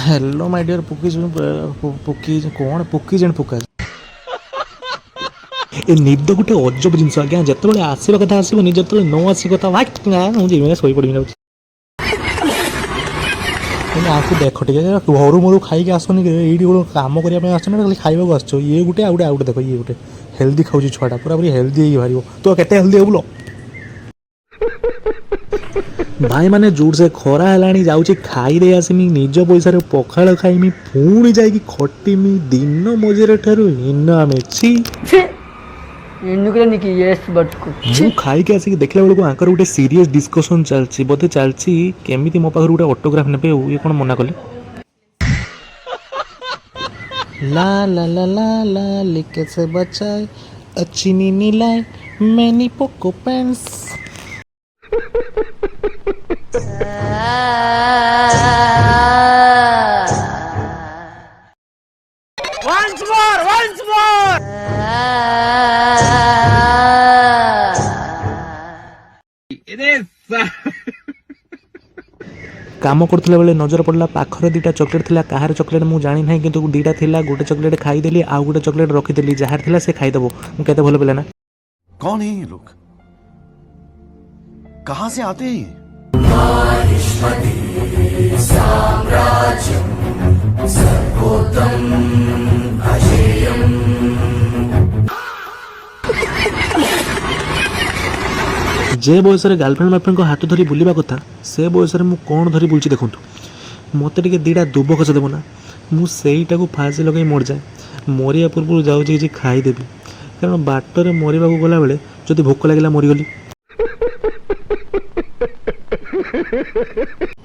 Hello my dear पुकीज पुकीज कौन पुकीज and पुकाज ए निद गोटे अजब जिनस आज्ञा जिते आसवा कथा आसबनी जो न आस कथा मुझे शई पड़ी आपको देख टे घर मरु खाई आसनी ये गोटे कम करने खाली खावा आस ये गोटे आउटे आउटे देख ये गोटे हेल्दी खाऊ छुआटा पूरा पूरी हेल्दी बाहर तो केते हेल्दी हो भाई माने जोर से खरा है जाऊँगी खाई दे आसमी निज पैसा पखाड़ खाइमी पुणी जा खटिमी दिन मजुर ठारू हीना मेची खाई के आसिक देखला बेलू आंकर गोटे सीरियस डिस्कशन चलती बोधे चलती केमी मो पाखर गोटे ऑटोग्राफ ने ये कौन मना कले ला ला ला ला ला लिखे से बचाए अच्छी नी लाए मैनी पोको पेंस Once more. It is. काम करते बेले नजर पड़ा पाखर दीटा चॉकलेट थिला कहार चॉकलेट मु जानी ना किंतु दीटा थिला गोटे चॉकलेट खाईदेली आउ गोटे चॉकलेट रखीदेली जार थिला से खाईदेव मु केते भल पिला ना कौन है ये लोग कहां से आते हैं जे बयस गर्लफ्रेंड बॉयफ्रेंड को हाथ धरी बुलवा कथा से बयस मु कौन धरी बुलची देखु मत टे दीटा दुब खस देव ना मुझा को फाँसी लगे मर जाए मरिया पूर्व जाऊँगी खाईदेवी कारण बाटर मरवा गला बेले जदि भोक लगे मरीगली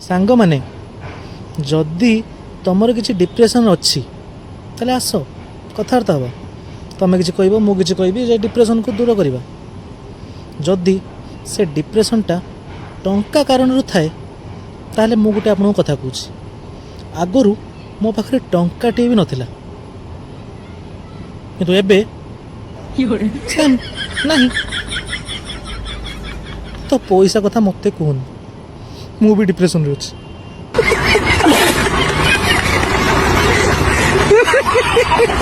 सांग माने जदि तुमर किसी डिप्रेशन अच्छी ताले आस कथबार्ता हवा तुम किसी कह मु किसी कहि डिप्रेशन को दूर करवा जदि से डिप्रेशनटा टंका कारण थाए ताहले मु गोटे आपन कथा कहूँ आगरू मो पाखे टंकाटे भी नथिला किंतु एबे नहीं तो पैसा कथा मत कहून मु भी डिप्रेशन रे अछि।